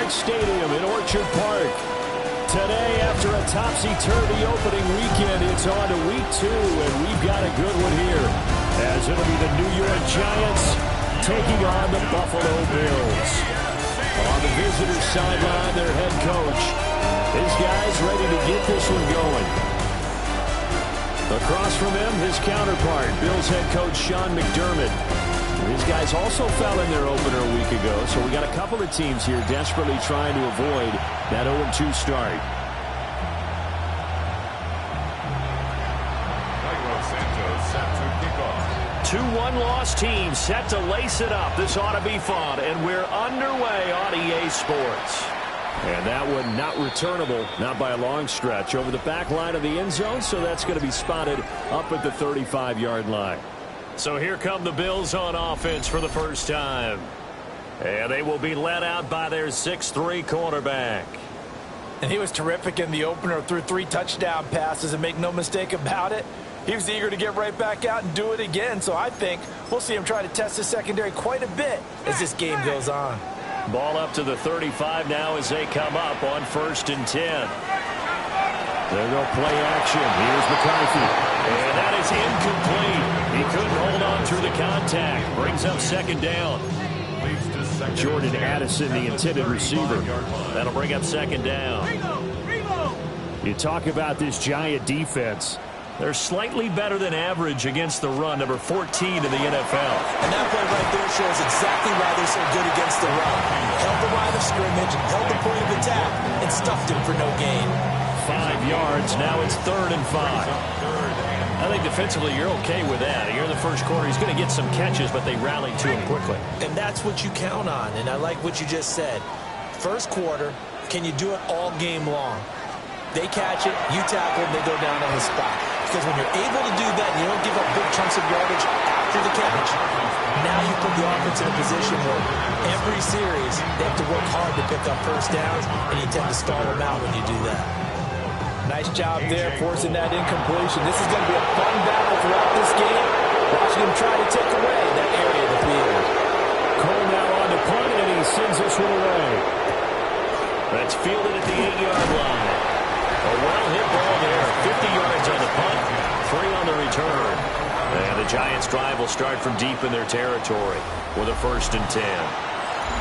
Giants Stadium in Orchard Park. Today, after a topsy-turvy opening weekend, it's on to week 2, and we've got a good one here, as it'll be the New York Giants taking on the Buffalo Bills. On the visitor sideline, their head coach. His guys ready to get this one going. Across from him, his counterpart, Bills head coach Sean McDermott. These guys also fell in their opener a week ago, so we got a couple of teams here desperately trying to avoid that 0-2 start. 2-1 loss team set to lace it up. This ought to be fun, and we're underway on EA Sports. And that one not returnable, not by a long stretch, over the back line of the end zone, so that's going to be spotted up at the 35-yard line. So here come the Bills on offense for the first time. And they will be led out by their 6'3" quarterback. And he was terrific in the opener, threw 3 touchdown passes, and make no mistake about it, he was eager to get right back out and do it again. So I think we'll see him try to test his secondary quite a bit as this game goes on. Ball up to the 35 now as they come up on 1st and 10. There go play action. Here's McCarthy. And that is incomplete. He couldn't hold on through the contact. Brings up 2nd down. Jordan Addison, the intended receiver. That'll bring up 2nd down. You talk about this Giant defense. They're slightly better than average against the run, number 14 in the NFL. And that play right there shows exactly why they're so good against the run. Held the line of scrimmage, held the point of attack, and stuffed him for no gain. 5 yards. Now it's 3rd and 5. I think defensively you're okay with that. Here in the first quarter, he's going to get some catches, but they rallied to him quickly. And that's what you count on, and I like what you just said. First quarter, can you do it all game long? They catch it, you tackle them, they go down on the spot. Because when you're able to do that and you don't give up big chunks of yardage after the catch, now you put the offense in a position where every series they have to work hard to pick up first downs, and you tend to stall them out when you do that. Nice job there forcing that incompletion. This is going to be a fun battle throughout this game. Watching him try to take away that area of the field. Cole now on the punt, and he sends this one away. That's fielded at the 8-yard line. A well-hit ball there. 50 yards on the punt, 3 on the return. And the Giants' drive will start from deep in their territory with a 1st and 10.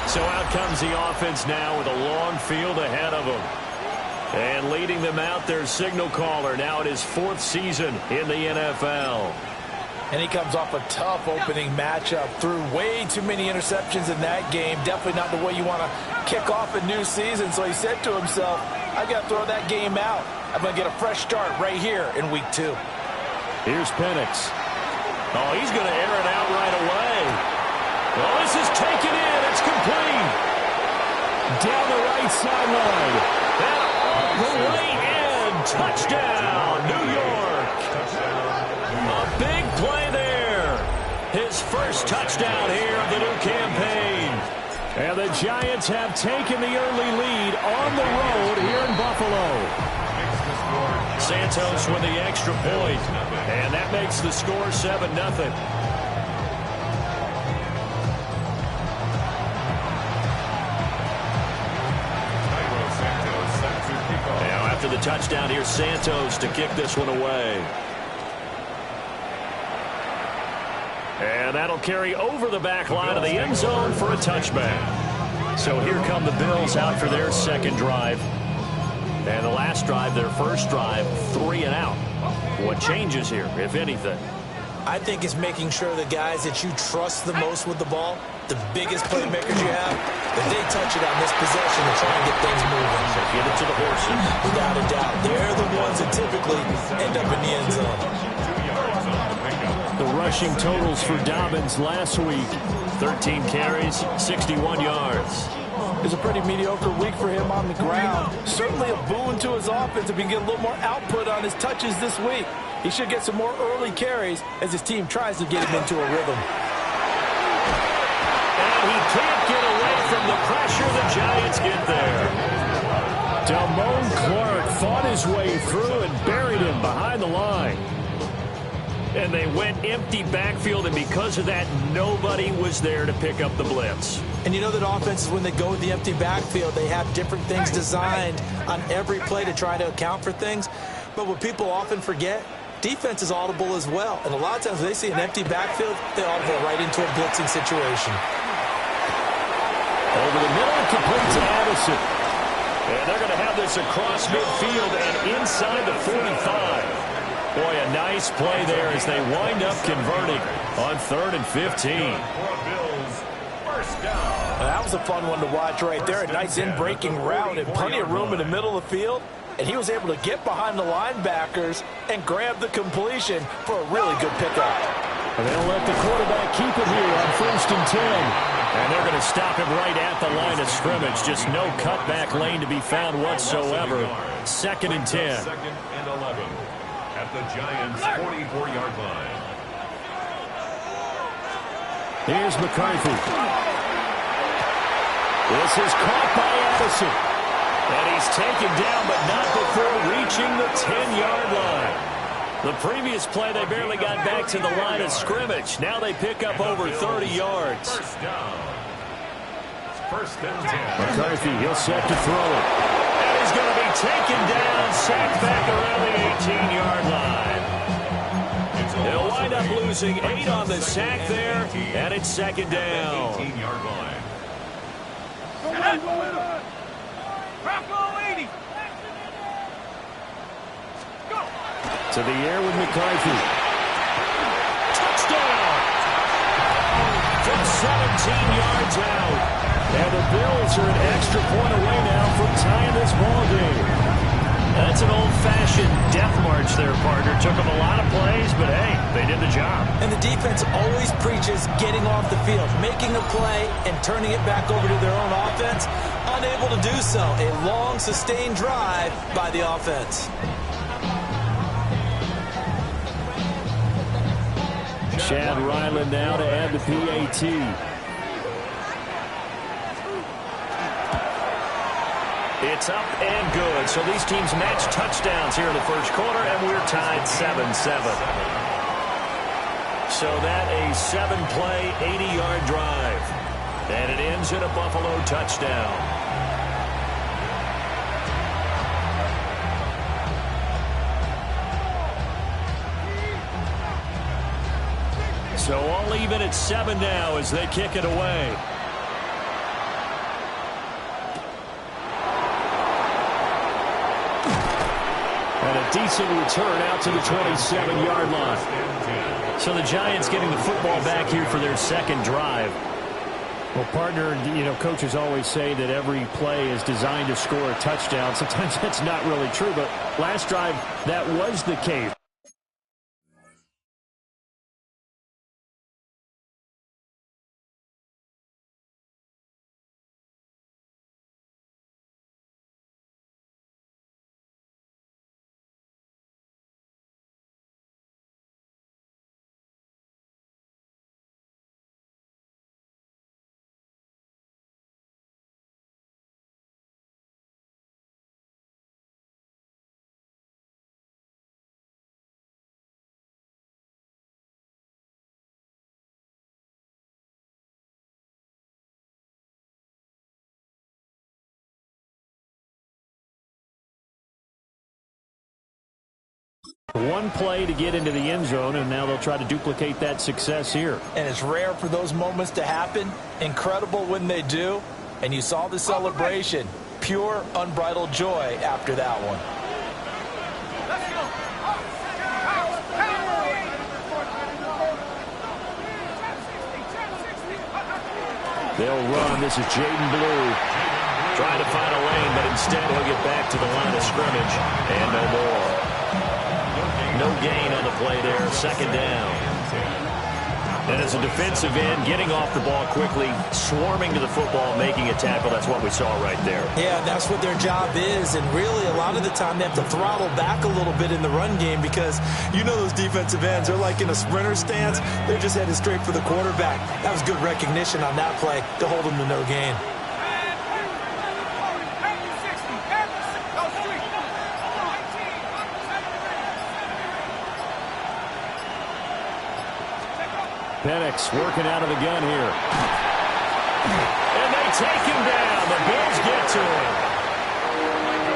So out comes the offense now with a long field ahead of them. And leading them out, their signal caller now in his 4th season in the NFL. And he comes off a tough opening matchup. Threw way too many interceptions in that game. Definitely not the way you want to kick off a new season. So he said to himself, I got to throw that game out. I'm going to get a fresh start right here in week 2. Here's Penix. Oh, he's going to air it out right away. Well, this is taken in. It's complete. Down the right sideline. And the way in. Touchdown, New York. A big play there. His first touchdown here of the new campaign. And the Giants have taken the early lead on the road here in Buffalo. Santos with the extra point. And that makes the score 7-0. Now after the touchdown, here's Santos to kick this one away. And that'll carry over the back line of the end zone for a touchback. So here come the Bills out for their 2nd drive. And the last drive, their first drive, 3 and out. What changes here, if anything? I think it's making sure the guys that you trust the most with the ball, the biggest playmakers you have, that they touch it on this possession to try and get things moving. So get it to the horses. Without a doubt. They're the ones that typically end up in the end zone. The rushing totals for Dobbins last week, 13 carries, 61 yards. It was a pretty mediocre week for him on the ground. Certainly a boon to his offense if he can get a little more output on his touches this week. He should get some more early carries as his team tries to get him into a rhythm. And he can't get away from the pressure. The Giants get there. Damone Clark fought his way through and buried him behind the line. And they went empty backfield, and because of that, nobody was there to pick up the blitz. And you know that offenses, when they go with the empty backfield, they have different things designed on every play to try to account for things. But what people often forget, defense is audible as well. And a lot of times when they see an empty backfield, they audible right into a blitzing situation. Over the middle, complete to Addison. And they're going to have this across midfield and inside the 45. Boy, a nice play there as they wind up converting on 3rd and 15. That was a fun one to watch right there. A nice in-breaking route and plenty of room in the middle of the field. And he was able to get behind the linebackers and grab the completion for a really good pickup. And they'll let the quarterback keep it here on 1st and 10. And they're going to stop him right at the line of scrimmage. Just no cutback lane to be found whatsoever. 2nd and 10. 2nd and 11 at the Giants' 44-yard line. Here's McCarthy. This is caught by Addison. And he's taken down, but not before reaching the 10-yard line. The previous play, they barely got back to the line of scrimmage. Now they pick up over 30 yards. First down. 1st and 10. McCarthy, he'll set to throw it. And he's going to be taken down, sacked back around the 18-yard line. They'll wind up losing 8 on the sack there, and it's 2nd down. 18-yard line. To the air with McCarthy. Touchdown! From 17 yards out. And the Bills are an extra point away now from tying this ball game. That's an old-fashioned death march there, partner. Took them a lot of plays, but hey, they did the job. And the defense always preaches getting off the field, making a play, and turning it back over to their own offense. Unable to do so. A long, sustained drive by the offense. Chad Ryland now to add the PAT. It's up and good. So these teams match touchdowns here in the first quarter, and we're tied 7-7. So that a 7-play, 80-yard drive. And it ends in a Buffalo touchdown. So all even at 7 now as they kick it away. And a decent return out to the 27-yard line. So the Giants getting the football back here for their 2nd drive. Well, partner, you know, coaches always say that every play is designed to score a touchdown. Sometimes that's not really true, but last drive, that was the case. One play to get into the end zone, and now they'll try to duplicate that success here. And it's rare for those moments to happen. Incredible when they do. And you saw the celebration. Pure, unbridled joy after that one. They'll run. This is Jaden Blue. Trying to find a lane, but instead he'll get back to the line of scrimmage. And no more. No gain on the play there. 2nd down. And as a defensive end, getting off the ball quickly, swarming to the football, making a tackle. That's what we saw right there. Yeah, that's what their job is. And really, a lot of the time, they have to throttle back a little bit in the run game because you know those defensive ends, they're like in a sprinter stance. They're just headed straight for the quarterback. That was good recognition on that play to hold them to no gain. Penix working out of the gun here. And they take him down. The Bills get to him.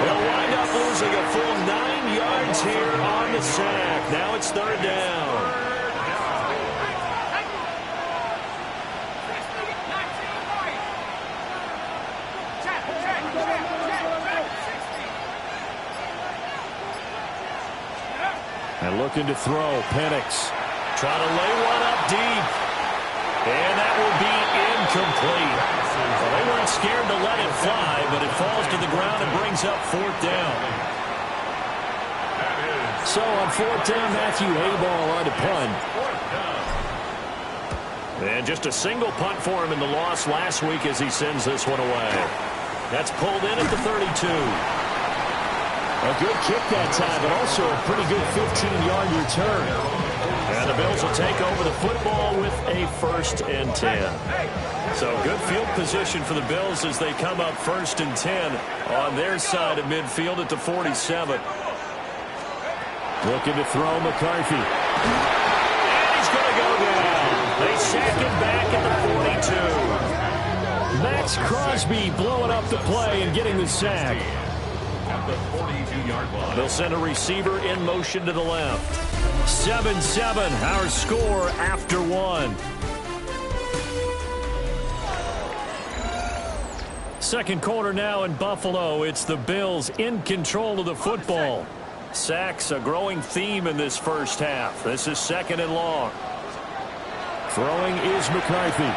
They'll wind up losing a full 9 yards here on the sack. Now it's third down. And looking to throw, Penix. Trying to lay one up deep. And that will be incomplete. Well, they weren't scared to let it fly, but it falls to the ground and brings up fourth down. So on fourth down, Matthew Hayball on to punt. And just a single punt for him in the loss last week as he sends this one away. That's pulled in at the 32. A good kick that time, but also a pretty good 15-yard return. And the Bills will take over the football with a 1st and 10. So good field position for the Bills as they come up 1st and 10 on their side of midfield at the 47. Looking to throw, McCarthy. And he's going to go down. They sack him back at the 42. Max Crosby blowing up the play and getting the sack. At the 42-yard line. They'll send a receiver in motion to the left. 7-7, our score after one. Second quarter now in Buffalo. It's the Bills in control of the football. Sacks a growing theme in this first half. This is 2nd and long. Throwing is McCarthy.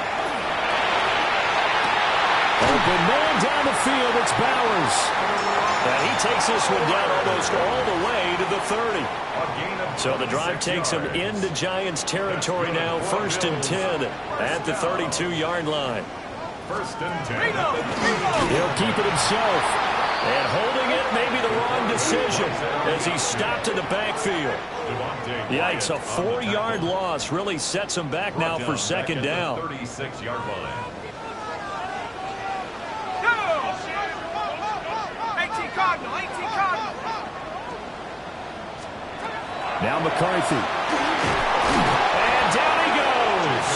Open man down the field. It's Bowers. And he takes this one down almost all the way to the 30. So the drive takes him into Giants territory now. 1st and 10 at the 32-yard line. 1st and 10. He'll keep it himself. And holding it may be the wrong decision as he stopped in the backfield. Yikes, a 4-yard loss really sets him back now for 2nd down. 36-yard line. Now McCarthy. And down he goes.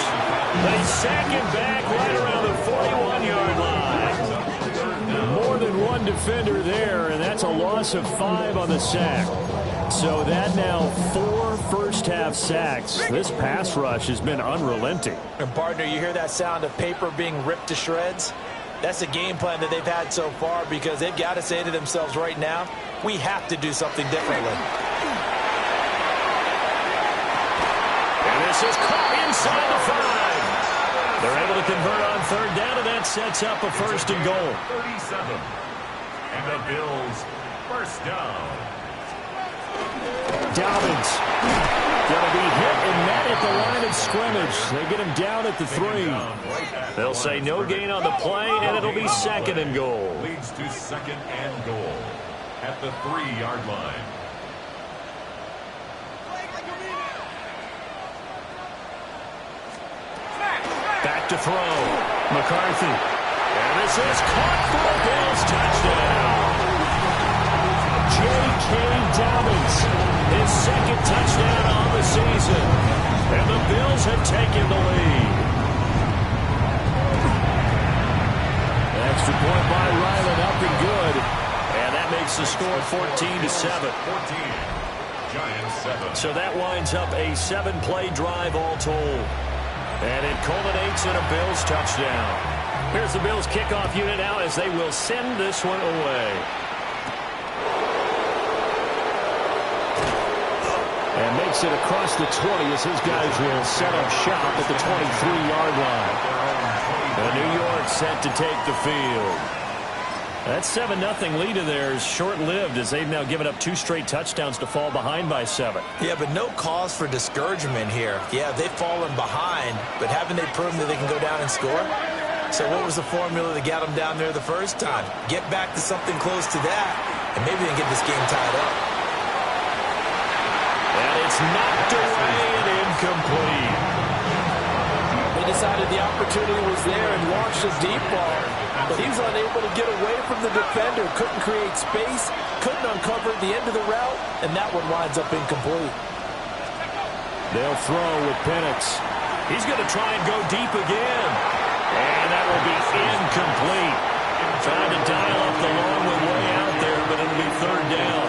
They sack him back right around the 41-yard line. More than one defender there, and that's a loss of 5 on the sack. So that now 4 first-half sacks. This pass rush has been unrelenting. And partner, you hear that sound of paper being ripped to shreds? That's the game plan that they've had so far because they've got to say to themselves right now, we have to do something differently. This is caught inside the 5. They're able to convert on 3rd down, and that sets up a 1st and goal. 37. And the Bills, 1st down. Dobbins going to be hit and met at the line of scrimmage. They get him down at the 3. They'll say no gain on the play, and it'll be 2nd and goal. Leads to 2nd and goal at the 3-yard line. Back to throw. McCarthy. And this is caught for a Bills touchdown. J.K. Dobbins, his 2nd touchdown on the season. And the Bills have taken the lead. Extra point by Ryland, up and good. And that makes the score 14-7. 14. Giants 7. So that winds up a 7-play drive all told. And it culminates in a Bills touchdown. Here's the Bills kickoff unit now as they will send this one away. And makes it across the 20 as his guys will set up shop at the 23-yard line. And New York set to take the field. That 7-0 lead of theirs short-lived as they've now given up 2 straight touchdowns to fall behind by 7. Yeah, but no cause for discouragement here. Yeah, they've fallen behind, but haven't they proven that they can go down and score? So what was the formula that got them down there the first time? Get back to something close to that, and maybe they can get this game tied up. And it's knocked away and incomplete. They decided the opportunity was there and launched a deep ball, but he was unable to get away from the defender, couldn't create space, couldn't uncover the end of the route, and that one winds up incomplete. They'll throw with Penix. He's going to try and go deep again. And that will be incomplete. Trying to dial up the long way out there, but it'll be third down.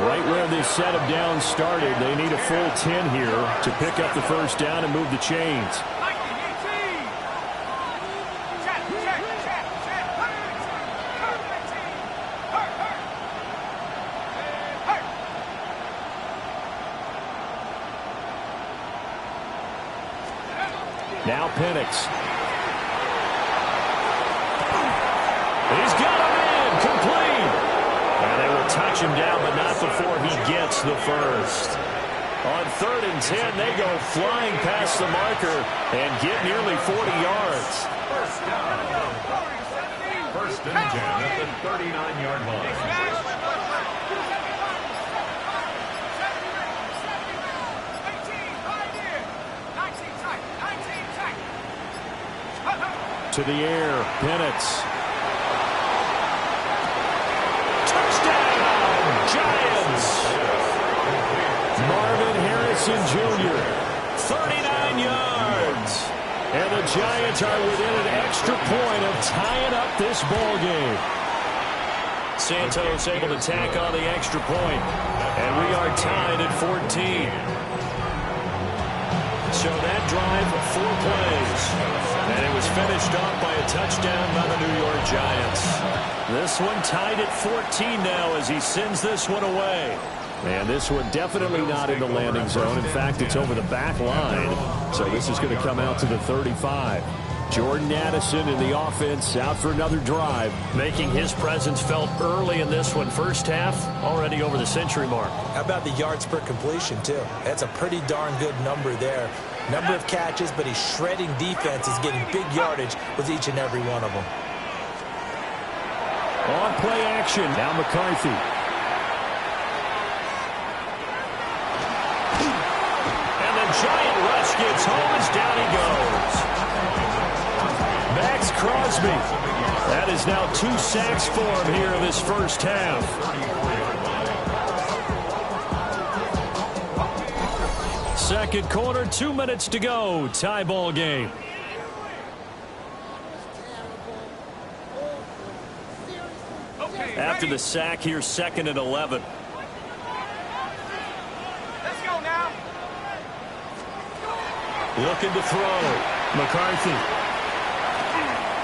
Right where this set of downs started, they need a full 10 here to pick up the first down and move the chains. Now Penix. He's got him in, complete. And they will touch him down, but not before he gets the first. On 3rd and 10, they go flying past the marker and get nearly 40 yards. First and 10 at the 39-yard line. To the air, Penix. Touchdown, Giants! Marvin Harrison Jr., 39 yards. And the Giants are within an extra point of tying up this ball game. Santos able to tack on the extra point. And we are tied at 14. So that drive, 4 plays. And it was finished off by a touchdown by the New York Giants. This one tied at 14 now as he sends this one away. And this one definitely not in the landing zone. In fact, it's over the back line. So this is going to come out to the 35. Jordan Addison in the offense out for another drive, making his presence felt early in this one. First half, already over the century mark. How about the yards per completion, too? That's a pretty darn good number there. Number of catches, but he's shredding defenses, getting big yardage with each and every one of them. On play action, now McCarthy. And the giant rush gets home as down he goes. Max Crosby. That is now 2 sacks for him here in this first half. Second quarter, 2 minutes to go. Tie ball game. After the sack here, 2nd and 11. Let's go now. Looking to throw. McCarthy.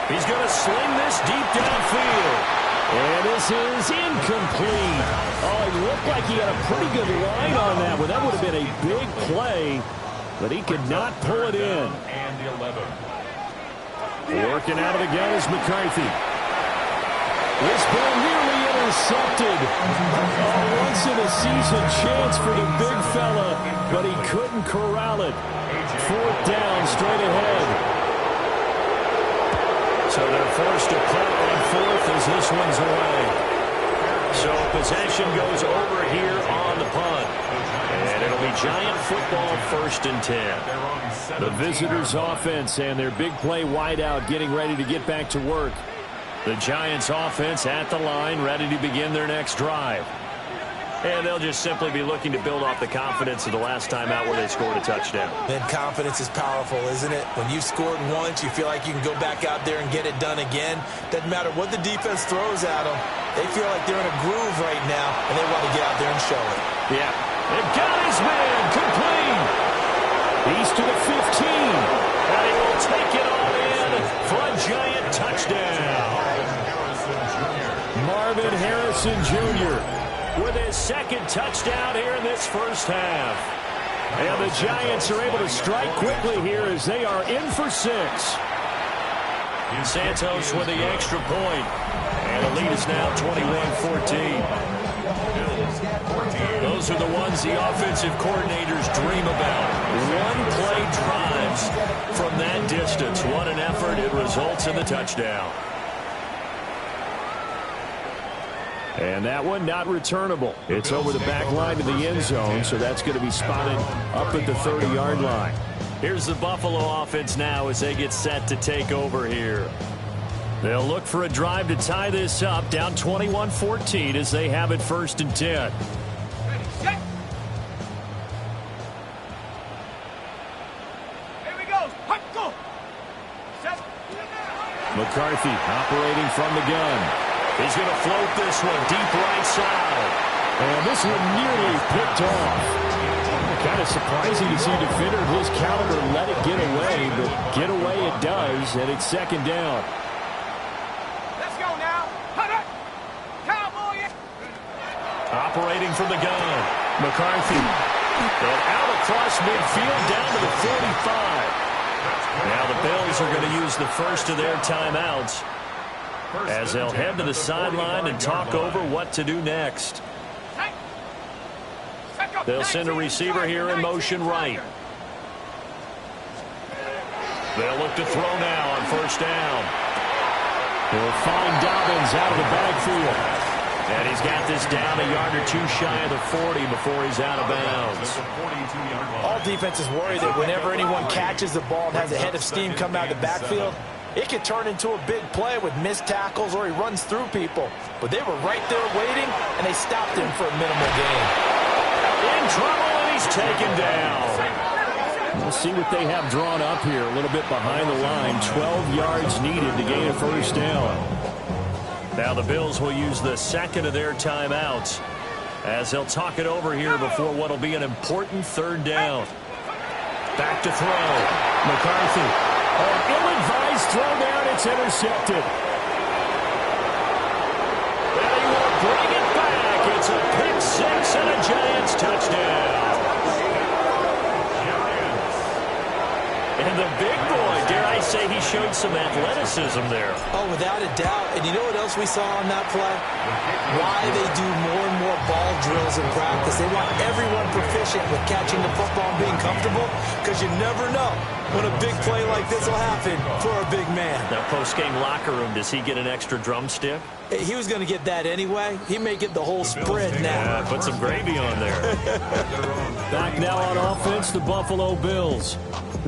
He's going to sling this deep downfield. And this is incomplete. Oh, it looked like he had a pretty good line on that one. That would have been a big play, but he could not pull it in. And 11. Working out of the gun is McCarthy. This ball nearly intercepted. Oh, once-in-a-season chance for the big fella, but he couldn't corral it. 4th down, straight ahead. So they're forced to punt on 4th as this one's away. So possession goes over here on the punt. And it'll be Giant football, 1st and 10. The visitors' offense and their big play wideout getting ready to get back to work. The Giants' offense at the line, ready to begin their next drive. And they'll just simply be looking to build off the confidence of the last time out where they scored a touchdown. And confidence is powerful, isn't it? When you've scored once, you feel like you can go back out there and get it done again. Doesn't matter what the defense throws at them. They feel like they're in a groove right now, and they want to get out there and show it. Yeah. They've got his man complete. He's to the 15. And he will take it all in for a Giant touchdown. Marvin Harrison Jr. with his 2nd touchdown here in this first half. And the Giants are able to strike quickly here as they are in for 6. Santos with the extra point. And the lead is now 21-14. Those are the ones the offensive coordinators dream about. One-play drives from that distance. What an effort. It results in the touchdown. And that one not returnable. It's over the back line to the end zone, so that's going to be spotted up at the 30-yard line. Here's the Buffalo offense now as they get set to take over here. They'll look for a drive to tie this up, down 21-14 as they have it 1st and 10. Here we go. Go. McCarthy operating from the gun. He's going to float this one deep right side. And this one nearly picked off. Kind of surprising to see a defender of his caliber let it get away, but get away it does, and it's second down. Let's go now. Cowboy. Operating from the gun. McCarthy. And out across midfield down to the 45. Now the Bills are going to use the first of their timeouts as they'll head to the sideline and talk over what to do next. They'll send a receiver here in motion right. They'll look to throw now on first down. They'll find Dobbins out of the backfield. And he's got this down a yard or two shy of the 40 before he's out of bounds. All defenses worry that whenever anyone catches the ball and has a head of steam come out of the backfield, it could turn into a big play with missed tackles or he runs through people. But they were right there waiting, and they stopped him for a minimal gain. In trouble, and he's taken down. We'll see what they have drawn up here a little bit behind the line. 12 yards needed to gain a first down. Now the Bills will use the second of their timeouts as they'll talk it over here before what will be an important third down. Back to throw. McCarthy. An ill-advised throw down. It's intercepted. And he will bring it back. It's a pick six and a Giants touchdown. And the big boy, dare I say, he showed some athleticism there. Oh, without a doubt. And you know what else we saw on that play? Why they do more and more ball drills in practice. They want everyone proficient with catching the football and being comfortable, because you never know when a big play like this will happen for a big man. Now, post-game locker room, does he get an extra drumstick? He was going to get that anyway. He may get the whole spread now. Yeah, put some gravy on there. Back now on offense, the Buffalo Bills.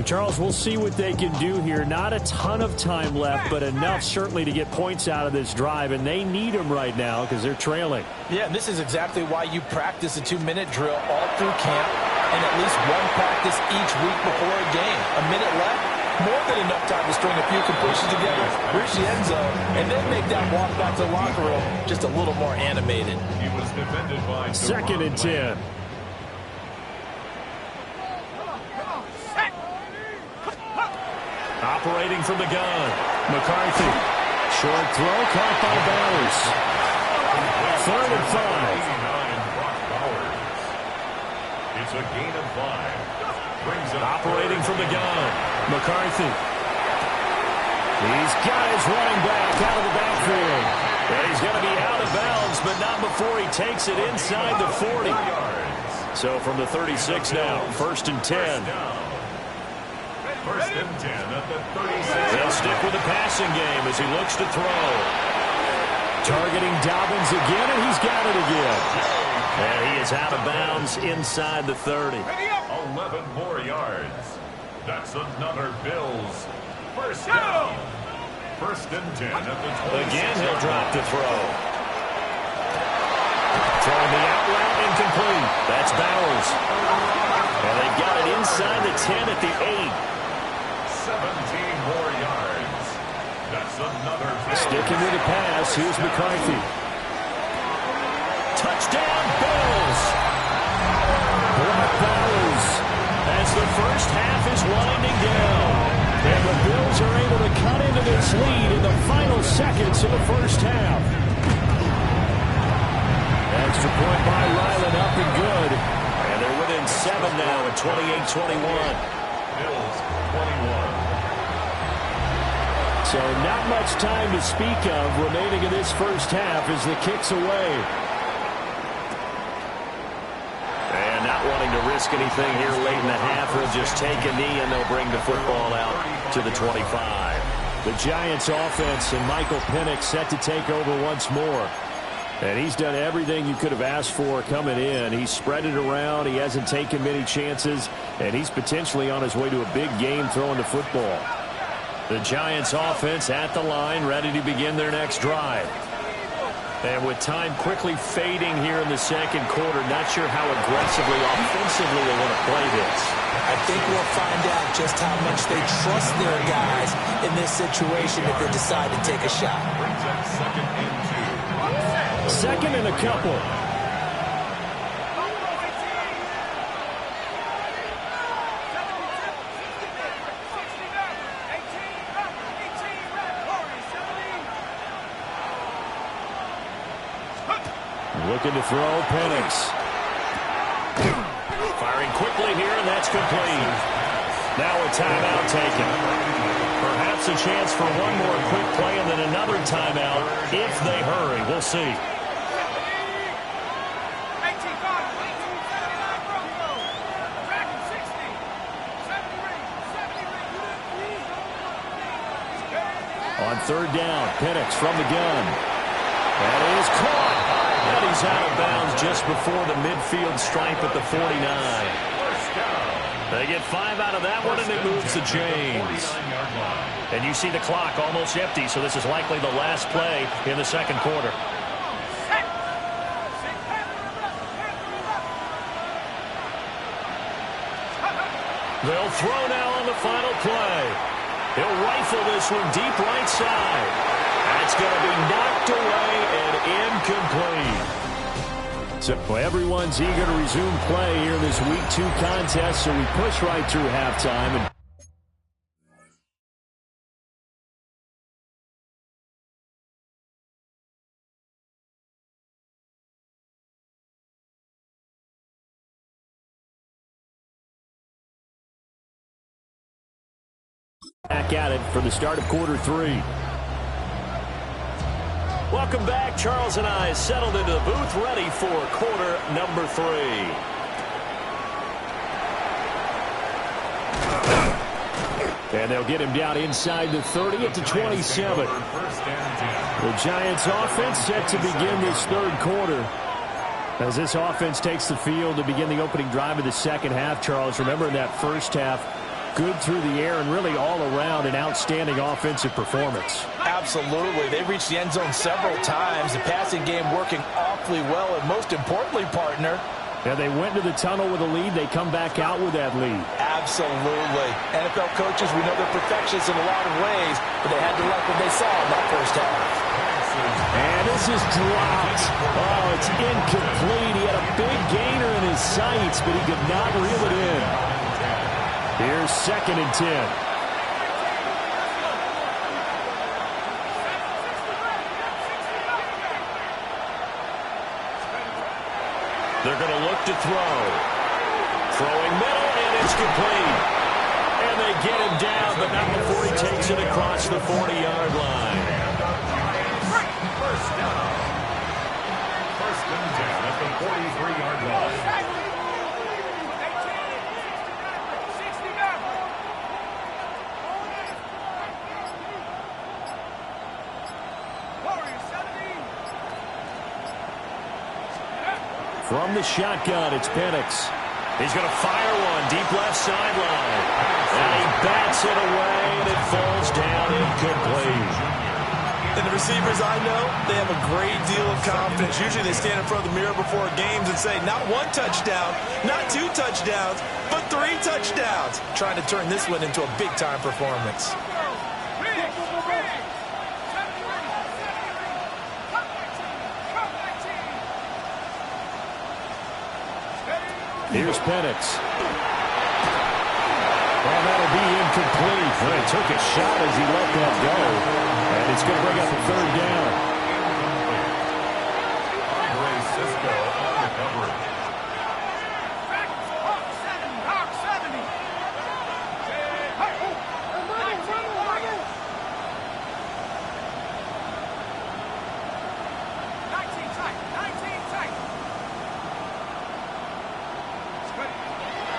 Charles, we'll see what they can do here. Not a ton of time left, but enough certainly to get points out of this drive, and they need them right now because they're trailing. Yeah, and this is exactly why you practice a 2-minute drill all through camp and at least one practice each week before a game. A minute left, more than enough time to string a few completions together, reach the end zone, and then make that walk back to the locker room just a little more animated. He was defended by Second and 10. Operating from the gun. McCarthy. Short throw caught by Bowers. Third and 5. It's a gain of 5. Brings it Operating from the gun. McCarthy. He's got his running back out of the backfield. And he's going to be out of bounds, but not before he takes it inside the 40. So from the 36 now, first and 10. First and 10 at the 36. They'll stick with the passing game as he looks to throw. Targeting Dobbins again, and he's got it again. And he is out of bounds inside the 30. 11 more yards. That's another Bills. First down. First and 10 at the 26. Again, he'll drop to throw. Throwing the out route incomplete. That's Bowers. And they've got it inside the 10 at the 8. 17 more yards. That's another Bills. Sticking with the pass, here's McCarthy. Touchdown, Bills! Brock Bowers. As the first half is winding down. And the Bills are able to cut into this lead in the final seconds of the first half. Extra point by Ryland, up and good. And they're within 7 now at 28-21. Bills 21. So not much time to speak of remaining in this first half as the kick's away. And not wanting to risk anything here late in the half, they'll just take a knee and they'll bring the football out to the 25. The Giants offense and Michael Penix set to take over once more. And he's done everything you could have asked for coming in. He's spread it around. He hasn't taken many chances. And he's potentially on his way to a big game throwing the football. The Giants offense at the line, ready to begin their next drive. And with time quickly fading here in the second quarter, not sure how aggressively, offensively they want to play this. I think we'll find out just how much they trust their guys in this situation if they decide to take a shot. Brings up second and 2. Second and a couple. Looking to throw, Penix. Firing quickly here, and that's complete. Now a timeout taken. Perhaps a chance for one more quick play and then another timeout if they hurry. We'll see. On third down, Penix from the gun. That is caught. And he's out of bounds just before the midfield stripe at the 49. They get 5 out of that one, and it moves the chains. And you see the clock almost empty, so this is likely the last play in the second quarter. They'll throw now on the final play. He'll rifle this one deep right side. That's going to be knocked away and incomplete. So everyone's eager to resume play here in this Week 2 contest, so we push right through halftime. Back at it for the start of quarter 3. Welcome back. Charles and I settled into the booth ready for quarter number 3. And they'll get him down inside the 30 at the 27. The Giants offense set to begin this third quarter. As this offense takes the field to begin the opening drive of the second half, Charles, remember in that first half, good through the air and really all around an outstanding offensive performance. Absolutely. They reached the end zone several times. The passing game working awfully well, and most importantly, partner, yeah, they went to the tunnel with a lead. They come back out with that lead. Absolutely. NFL coaches, we know they're perfectionists in a lot of ways, but they had to like what they saw in that first half. And this is dropped. Oh, it's incomplete. He had a big gainer in his sights, but he could not reel it in. Here's second and 10. They're going to look to throw. Throwing middle, and it's complete. And they get him down, but not before he takes it across the 40-yard line. First down. First and 10 at the 43-yard line. From the shotgun, it's Penix. He's going to fire one deep left sideline. And he bats it away, and it falls down incomplete. And the receivers I know, they have a great deal of confidence. Usually they stand in front of the mirror before games and say, not 1 touchdown, not 2 touchdowns, but 3 touchdowns. Trying to turn this one into a big-time performance. Here's Penix. Well, that'll be incomplete. Well, he took a shot as he let that go. And it's going to bring up a third down. Andre Cisco on the coverage.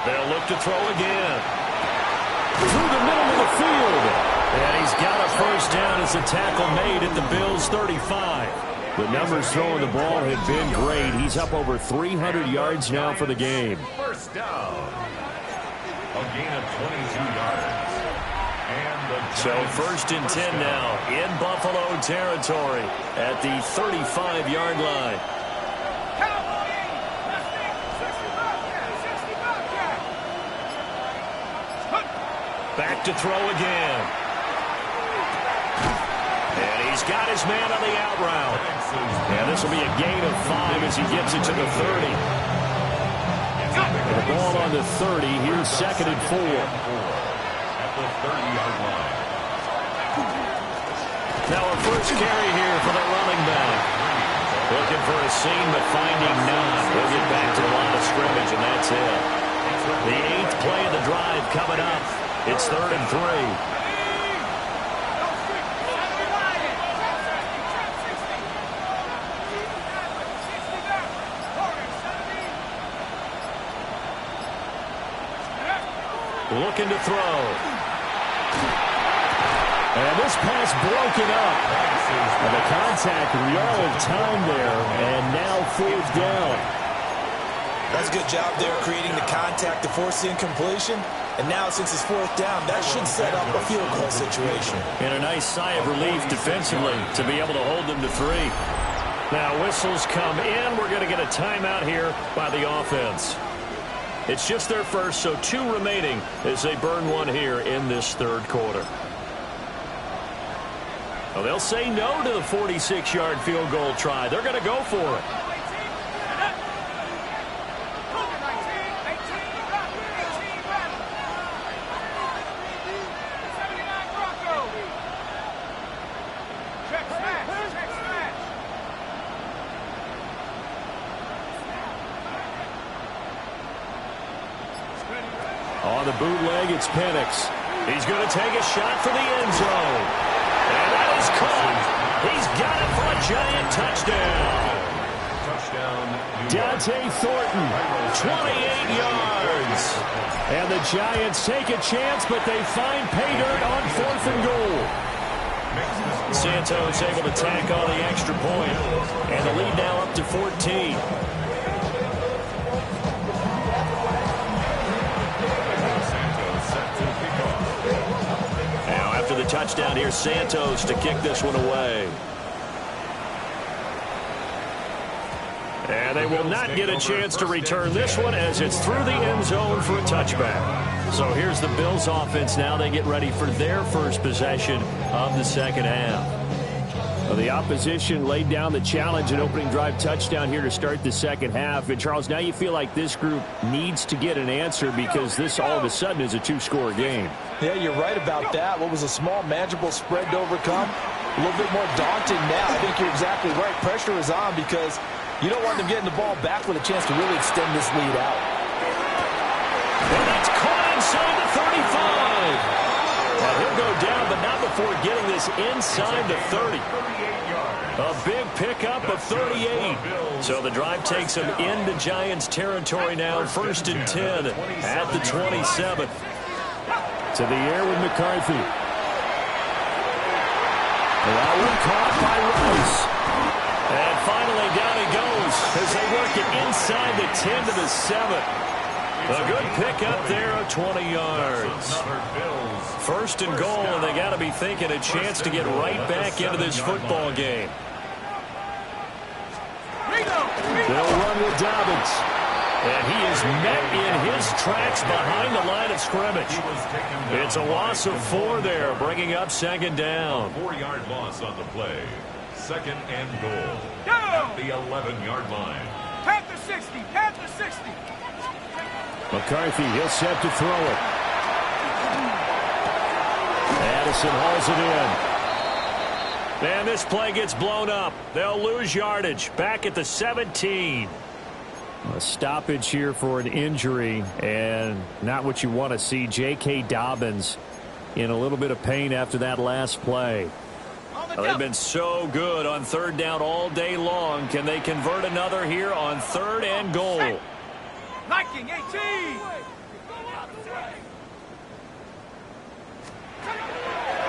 They'll look to throw again. Through the middle of the field. And he's got a first down as the tackle made at the Bills' 35. The numbers throwing the ball have been great. He's up over 300 yards now for the game. First down. A gain of 22 yards. And So 1st and 10 now in Buffalo territory at the 35-yard line. Back to throw again. And he's got his man on the out route. And this will be a gain of 5 as he gets it to the 30. And the ball on the 30. Here's 2nd and 4. At the 30-yard line. Now a first carry here for the running back. Looking for a seam, but finding none. He'll get back to the line of scrimmage, and that's it. The 8th play of the drive coming up. It's 3rd and 3. Looking to throw. And this pass broken up. And the contact, yard of time there, and now 4th down. That's a good job there creating the contact to force the incompletion. And now since it's 4th down, that should set up a field goal situation. And a nice sigh of relief defensively to be able to hold them to 3. Now whistles come in. We're going to get a timeout here by the offense. It's just their first, so 2 remaining as they burn one here in this 3rd quarter. Well, they'll say no to the 46-yard field goal try. They're going to go for it. On the bootleg, it's Penix. He's going to take a shot for the end zone. And that is caught. He's got it for a giant touchdown. Dante Thornton, 28 yards. And the Giants take a chance, but they find pay dirt on 4th and goal. Santos able to tack on the extra point. And the lead now up to 14. The touchdown here, Santos to kick this one away. And they will not get a chance to return this one as it's through the end zone for a touchback. So here's the Bills offense now. They get ready for their first possession of the 2nd half. Well, the opposition laid down the challenge, an opening drive touchdown here to start the 2nd half. And, Charles, now you feel like this group needs to get an answer because this all of a sudden is a 2-score game. Yeah, you're right about that. What was a small, manageable spread to overcome, a little bit more daunting now. I think you're exactly right. Pressure is on because you don't want them getting the ball back with a chance to really extend this lead out. And that's caught inside the 35. Now he'll go down, but not before getting this inside the 30. A big pickup of 38. So the drive takes them into Giants territory now. 1st and 10 at the 27. To the air with McCarthy. That one caught by Rice. And finally down he goes as they work it inside the 10 to the 7. A good pickup there of 20 yards. 1st and goal, and they got to be thinking a chance to get right back into this football game. They'll run with Dobbins. And he is met in his tracks behind the line of scrimmage. It's a loss of 4 there, bringing up 2nd down. 4-yard loss on the play. 2nd and goal. At the 11-yard line. Panther 60, Panther 60. McCarthy, he'll set to throw it. Addison hauls it in. And this play gets blown up. They'll lose yardage. Back at the 17. A stoppage here for an injury, and not what you want to see. J.K. Dobbins in a little bit of pain after that last play. Well, they've been so good on 3rd down all day long. Can they convert another here on 3rd and goal? Liking 18.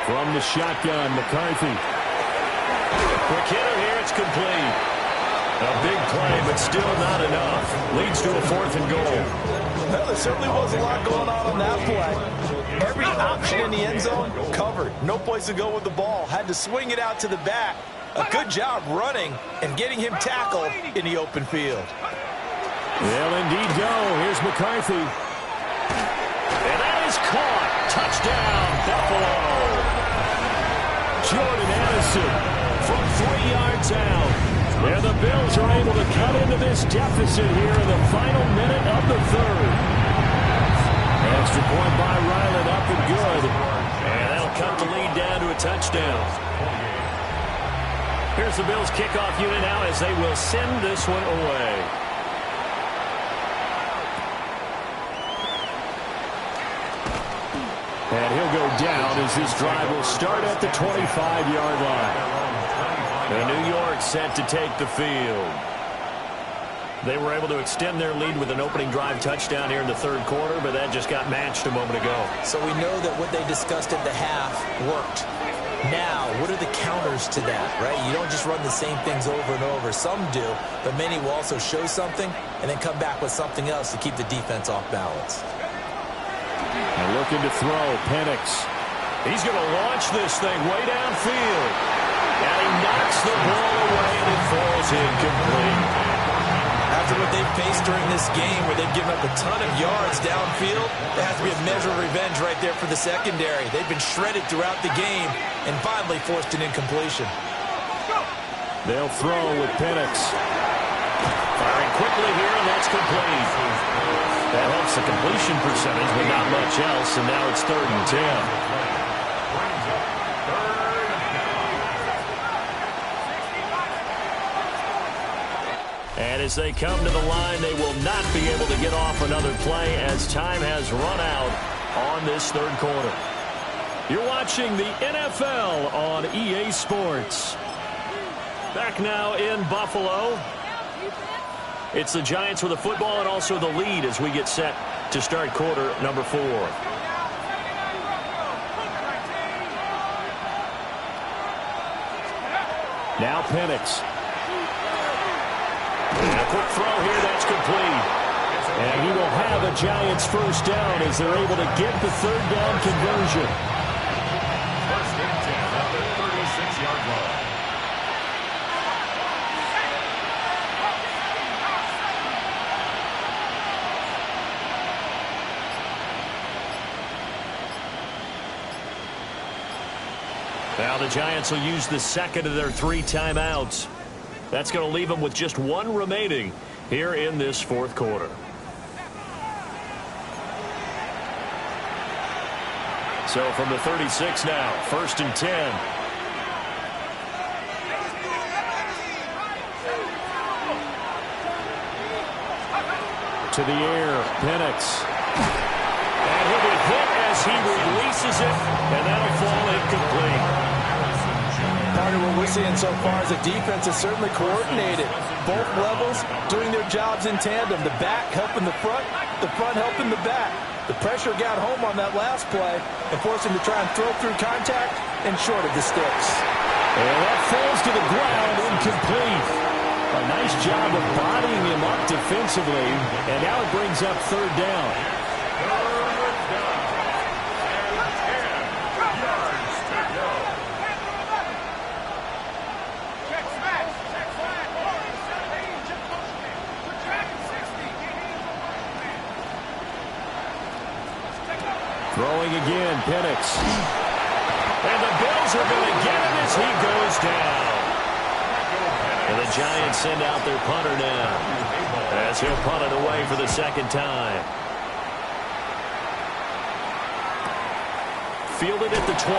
From the shotgun, McCarthy. Quick hitter here, it's complete. A big play, but still not enough. Leads to a 4th and goal. Well, there certainly was a lot going on that play. Every option in the end zone covered. No place to go with the ball. Had to swing it out to the back. A good job running and getting him tackled in the open field. They'll indeed go. Here's McCarthy. And that is caught. Touchdown, Buffalo. Jordan Addison from 3 yards out. And the Bills are able to cut into this deficit here in the final minute of the third. Extra point by Ryland, up and good. And that'll cut the lead down to a touchdown. Here's the Bills kickoff unit now as they will send this one away. And he'll go down as this drive will start at the 25-yard line. And New York set to take the field. They were able to extend their lead with an opening drive touchdown here in the third quarter, but that just got matched a moment ago. So we know that what they discussed at the half worked. Now, what are the counters to that, right? You don't just run the same things over and over. Some do, but many will also show something and then come back with something else to keep the defense off balance. And looking to throw, Penix. He's going to launch this thing way downfield. And he knocks the ball away, and it falls incomplete. After what they've faced during this game where they've given up a ton of yards downfield, there has to be a measure of revenge right there for the secondary. They've been shredded throughout the game and finally forced an incompletion. They'll throw with Penix. Firing quickly here, and that's complete. That helps the completion percentage, but not much else, and now it's 3rd and 10. And as they come to the line, they will not be able to get off another play as time has run out on this third quarter. You're watching the NFL on EA Sports. Back now in Buffalo. It's the Giants with the football and also the lead as we get set to start quarter number 4. Now Penix. And a quick throw here, that's complete. And he will have a Giants first down as they're able to get the 3rd down conversion. 1st and 10 at the 36-yard line. Now the Giants will use the second of their 3 timeouts. That's going to leave them with just 1 remaining here in this 4th quarter. So from the 36 now, 1st and 10. To the air, Penix. And he'll be hit as he releases it, and that'll fall incomplete. Part of what we're seeing so far is the defense is certainly coordinated. Both levels doing their jobs in tandem. The back helping the front helping the back. The pressure got home on that last play and forced him to try and throw through contact and short of the sticks. And that falls to the ground, incomplete. A nice job of bodying him up defensively, and now it brings up 3rd down. Throwing again, Penix. And the Bills are going to get him as he goes down. And the Giants send out their punter now as he'll punt it away for the 2nd time. Fielded at the 20.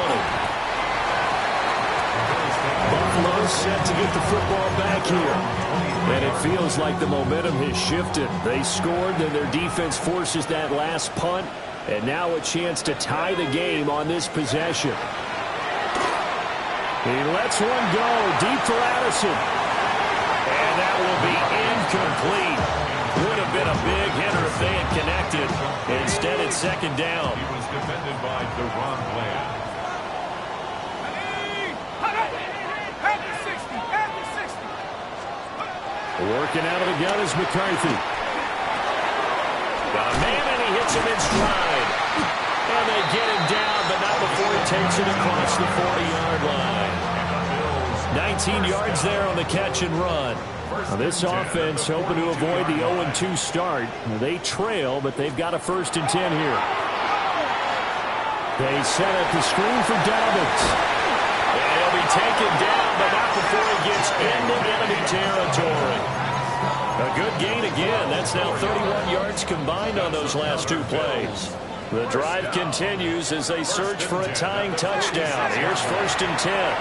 Buffalo set to get the football back here. And it feels like the momentum has shifted. They scored, then their defense forces that last punt. And now a chance to tie the game on this possession. He lets one go deep for Addison. And that will be incomplete. Would have been a big hitter if they had connected. Instead, it's 2nd down. He was defended by Deron Bland. Working out of the gun is McCarthy. Got a man, and he hits him in stride. And they get him down, but not before he takes it across the 40-yard line. 19 yards there on the catch and run. Now this offense hoping to avoid the 0-2 start. They trail, but they've got a 1st and 10 here. They set up the screen for Dobbins. And he'll be taken down, but not before he gets into enemy territory. A good gain again. That's now 31 yards combined on those last 2 plays. The drive continues as they search for a tying touchdown. Here's 1st and 10.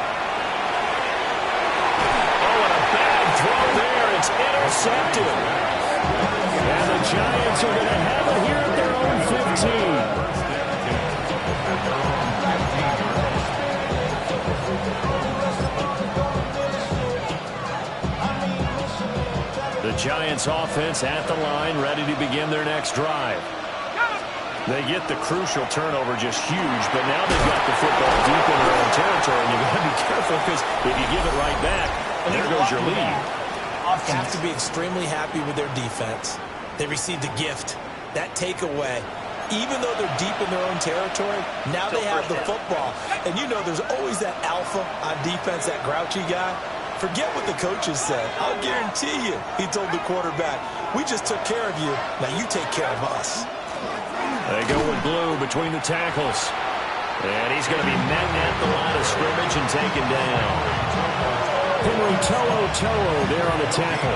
Oh, and a bad throw there. It's intercepted. And the Giants are going to have it here at their own 15. The Giants offense at the line, ready to begin their next drive. They get the crucial turnover, just huge, but now they've got the football deep in their own territory, and you've got to be careful because if you give it right back, there goes your lead. Have to be extremely happy with their defense. They received a gift. That takeaway, even though they're deep in their own territory, now they have the football. And you know there's always that alpha on defense, that grouchy guy. Forget what the coaches said. I'll guarantee you, he told the quarterback, we just took care of you. Now you take care of us. They go with blue between the tackles. And he's going to be met at the line of scrimmage and taken down. Henry To'o there on the tackle.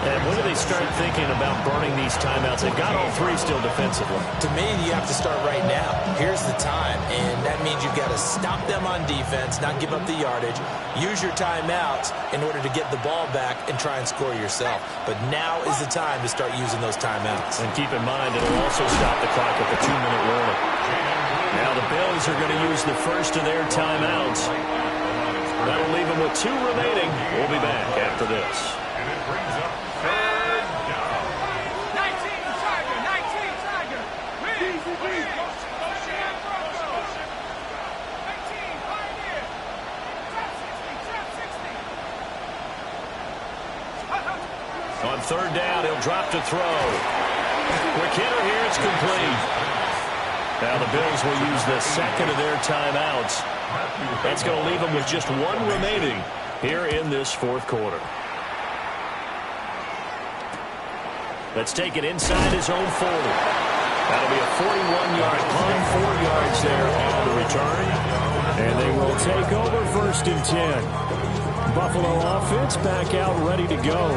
And when do they start thinking about burning these timeouts? They've got all 3 still defensively. To me, you have to start right now. Here's the time, and that means you've got to stop them on defense, not give up the yardage, use your timeouts in order to get the ball back and try and score yourself. But now is the time to start using those timeouts. And keep in mind, it'll also stop the clock at the 2-minute warning. Now the Bills are going to use the first of their timeouts. That'll leave them with 2 remaining. We'll be back after this. And it brings up 3rd down. 19 Tiger, 19 Tiger. Win, win. Motion, Broncos. 19 Pioneer. Trap 60, On 3rd down, he'll drop to throw. Quick hitter here, it's complete. Now the Bills will use the 2nd of their timeouts. That's going to leave them with just 1 remaining here in this 4th quarter. Let's take it inside his own 40. That'll be a 41-yard punt, 4 yards there on the return. And they will take over 1st and 10. Buffalo offense back out ready to go.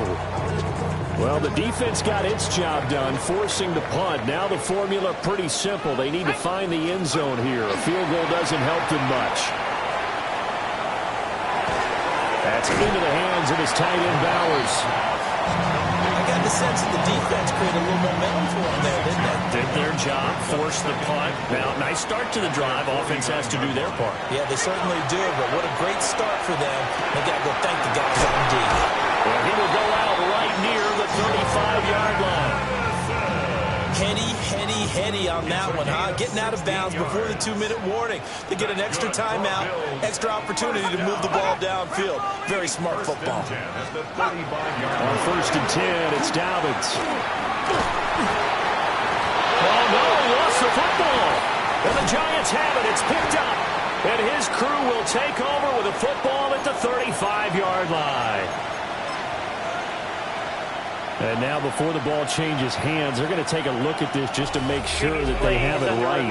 Well, the defense got its job done, forcing the punt. Now the formula pretty simple. They need to find the end zone here. A field goal doesn't help them much. That's into the hands of his tight end, Bowers. I got the sense that the defense created a little momentum for them there, didn't they? Did their job, forced the punt. Now, nice start to the drive. Offense has to do their part. Yeah, they certainly do, but what a great start for them. They got to go thank the guys on D. Well, he will go out right near the 35-yard line. Heady on that one, huh? Getting out of bounds before the 2-minute warning. They get an extra timeout, extra opportunity to move the ball downfield. Very smart football. On 1st and 10, it's Dobbins. Oh, no, lost the football. And the Giants have it. It's picked up. And his crew will take over with a football at the 35-yard line. And now before the ball changes hands, they're going to take a look at this just to make sure that they have it right.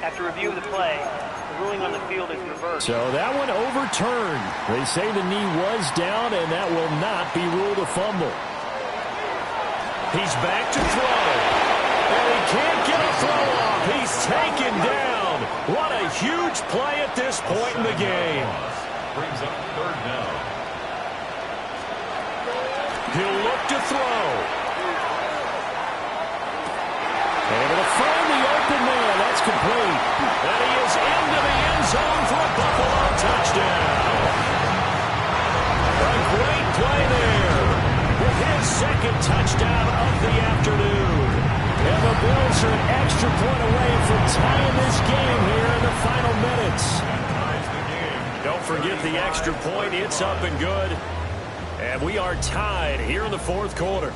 After review of the play, the ruling on the field is reversed. So that one overturned. They say the knee was down, and that will not be ruled a fumble. He's back to throw. And he can't get a throw off. He's taken down. What a huge play at this point in the game. Brings up 3rd down. He'll look to throw. Able to find the open man. That's complete. And he is into the end zone for a Buffalo touchdown. A great play there with his 2nd touchdown of the afternoon. And the Bills are an extra point away from tying this game here in the final minutes. Don't forget the extra point. It's up and good. And we are tied here in the 4th quarter.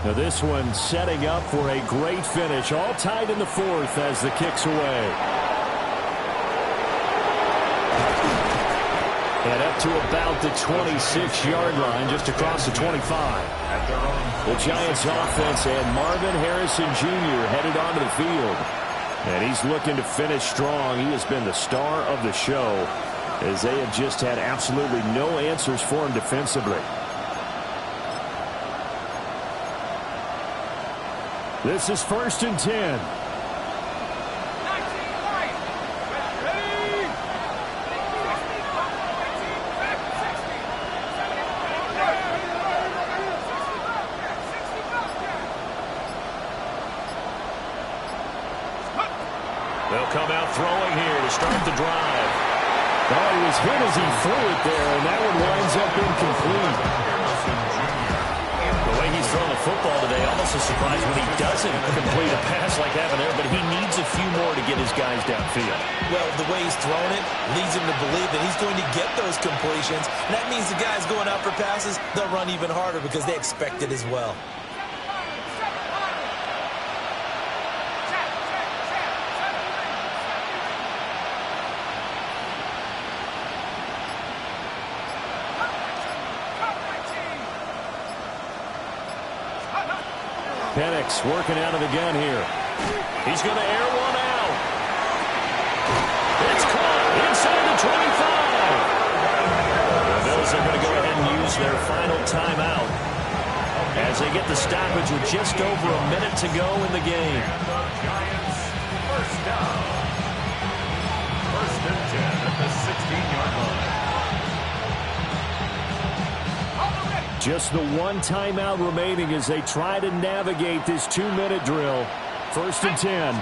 Now this one setting up for a great finish. All tied in the fourth as the kick's away. And up to about the 26-yard line, just across the 25. The Giants offense and Marvin Harrison Jr. headed onto the field. And he's looking to finish strong. He has been the star of the show as they have just had absolutely no answers for him defensively. This is 1st and 10. They'll come out throwing here to start the drive. Oh, he was hit as he threw it there, and that one winds up incomplete. The way he's throwing the football today, almost a surprise when he doesn't complete a pass like that there, but he needs a few more to get his guys downfield. Well, the way he's thrown it leads him to believe that he's going to get those completions. And that means the guys going out for passes, they'll run even harder because they expect it as well. Penix working out of the gun here. He's going to air one out. It's caught inside the 25. The Bills are going to go ahead and use their final timeout as they get the stoppage with just over a minute to go in the game. Giants first down. 1st and 10 at the 16-yard line. Just the one timeout remaining as they try to navigate this 2-minute drill. 1st and 10.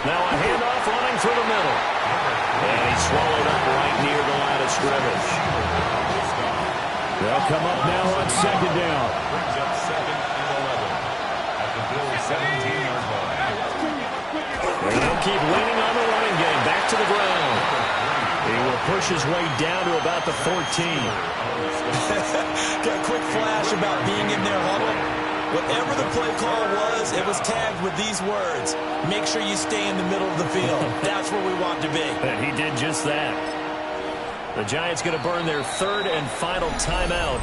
Now a handoff running through the middle. And he's swallowed up right near the line of scrimmage. They'll come up now on 2nd down. Brings up 2nd and 11 at the Bills' 17-yard line. And they'll keep leaning on the running game. Back to the ground. He will push his way down to about the 14. Got a quick flash about being in their huddle. Whatever the play call was, it was tagged with these words: make sure you stay in the middle of the field. That's where we want to be. And he did just that. The Giants going to burn their 3rd and final timeout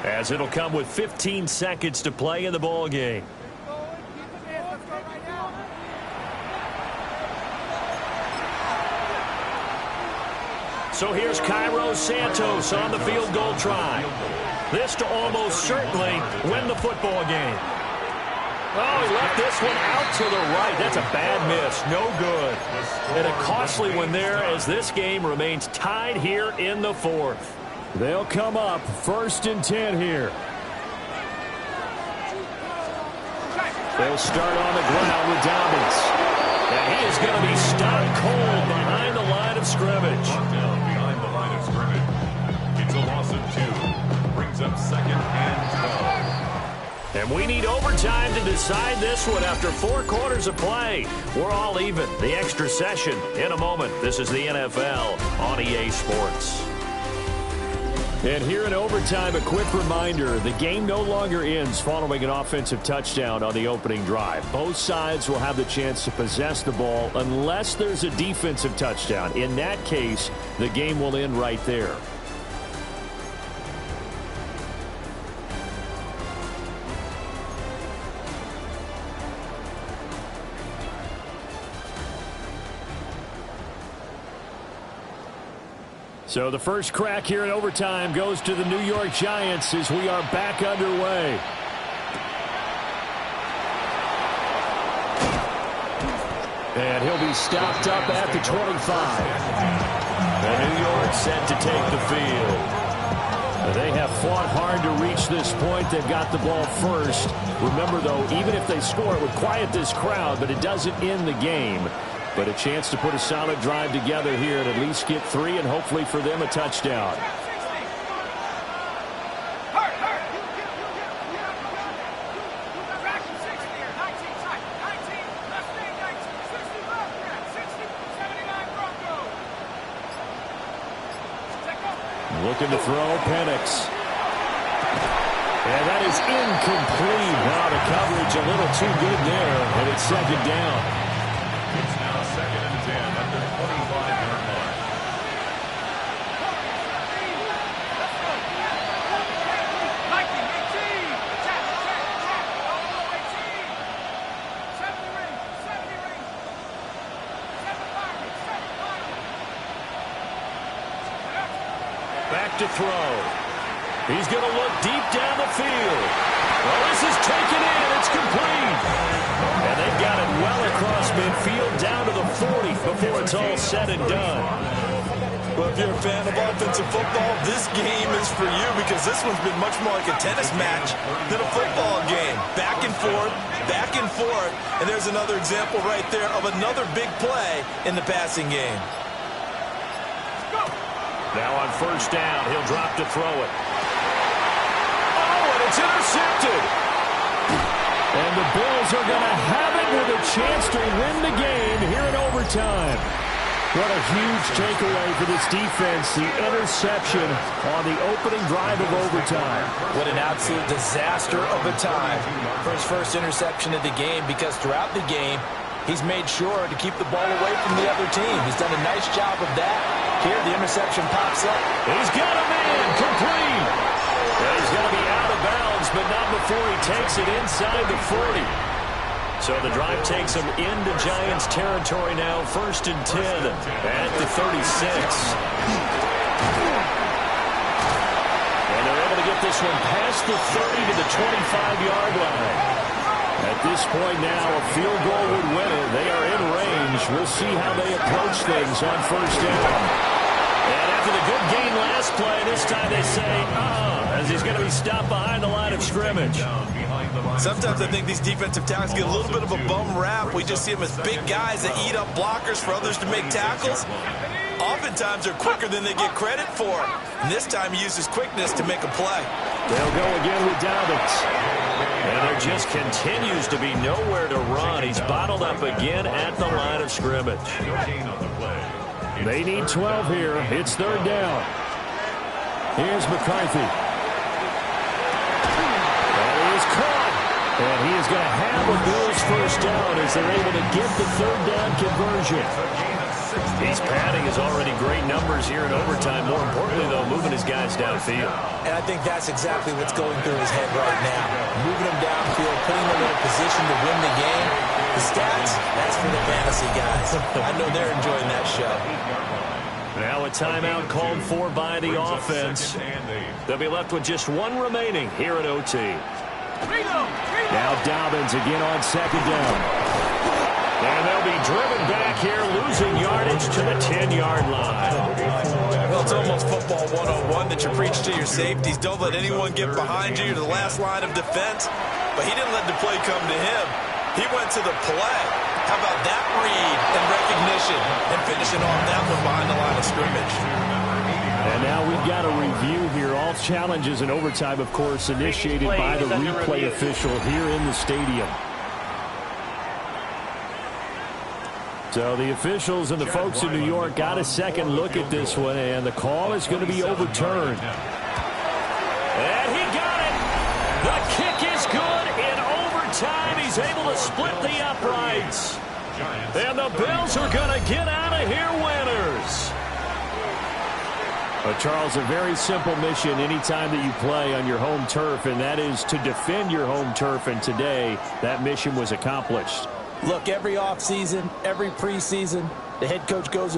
as it'll come with 15 seconds to play in the ball game. So here's Cairo Santos on the field goal try. This to almost certainly win the football game. Oh, he left this one out to the right. That's a bad miss. No good. And a costly one there as this game remains tied here in the 4th. They'll come up 1st and 10 here. They'll start on the ground with Dobbins. And he is going to be stopped cold behind the line of scrimmage. Down behind the line of scrimmage. It's a loss of 2. Brings up 2nd and 12. And we need overtime to decide this one after 4 quarters of play. We're all even. The extra session in a moment. This is the NFL on EA Sports. And here in overtime, a quick reminder, the game no longer ends following an offensive touchdown on the opening drive. Both sides will have the chance to possess the ball unless there's a defensive touchdown. In that case, the game will end right there. So the first crack here in overtime goes to the New York Giants as we are back underway. And he'll be stopped up at the 25. And New York set to take the field. They have fought hard to reach this point. They've got the ball first. Remember, though, even if they score, it would quiet this crowd, but it doesn't end the game. But a chance to put a solid drive together here and at least get 3 and hopefully for them a touchdown. Looking to throw, Penix. And that is incomplete. Now the coverage a little too good there, and it's second down. It's now 2nd and 10 at the 25-yard line. Back to throw. He's going to look deep down the field. Well, this is taken in. It's complete. And they've got it well across midfield down to the 40 before it's all said and done. Well, if you're a fan of offensive football, this game is for you because this one's been much more like a tennis match than a football game. Back and forth, and there's another example right there of another big play in the passing game. Now on first down, he'll drop to throw it. Oh, and it's intercepted. And the Bills are going to have it with a chance to win the game here in overtime. What a huge takeaway for this defense, the interception on the opening drive of overtime. What an absolute disaster of a time for his first interception of the game, because throughout the game, he's made sure to keep the ball away from the other team. He's done a nice job of that. Here, the interception pops up. He's got a man, complete. Well, he's going to be out of bounds, but not before he takes it inside the 40. So the drive takes him into Giants territory now, 1st and 10 at the 36. And they're able to get this one past the 30 to the 25-yard line. At this point now, a field goal would win it. They are in range. We'll see how they approach things on first down. And after the good gain last play, this time they say, as he's going to be stopped behind the line of scrimmage. Sometimes I think these defensive tackles get a little bit of a bum rap. We just see them as big guys that eat up blockers for others to make tackles. Oftentimes they're quicker than they get credit for. And this time he uses quickness to make a play. They'll go again with Dobbins. And there just continues to be nowhere to run. He's bottled up again at the line of scrimmage. They need 12 here. It's 3rd down. Here's McCarthy. And he is caught. And he is going to have a Bills first down as they're able to get the 3rd down conversion. He's padding his already great numbers here in overtime. More importantly, though, moving his guys downfield. And I think that's exactly what's going through his head right now. Moving them downfield, putting them in a position to win the game. The stats, that's for the fantasy guys. I know they're enjoying that show. Now a timeout called for by the offense. They'll be left with just one remaining here at OT. Now Dobbins again on 2nd down. And they'll be driven back here, losing yardage to the 10-yard line. Well, it's almost football 101 that you preach to your safeties. Don't let anyone get behind you to the last line of defense. But he didn't let the play come to him. He went to the play. How about that read and recognition and finishing off that one behind the line of scrimmage. And now we've got a review here. All challenges in overtime, of course, initiated by the replay official here in the stadium. So the officials and the folks in New York got a second look at this one, and the call is going to be overturned. And he got it. The kick is good in overtime. He's able to split the uprights. And the Bills are going to get out of here winners. But Charles, a very simple mission anytime that you play on your home turf, and that is to defend your home turf. And today, that mission was accomplished. Look, every offseason, every preseason, the head coach goes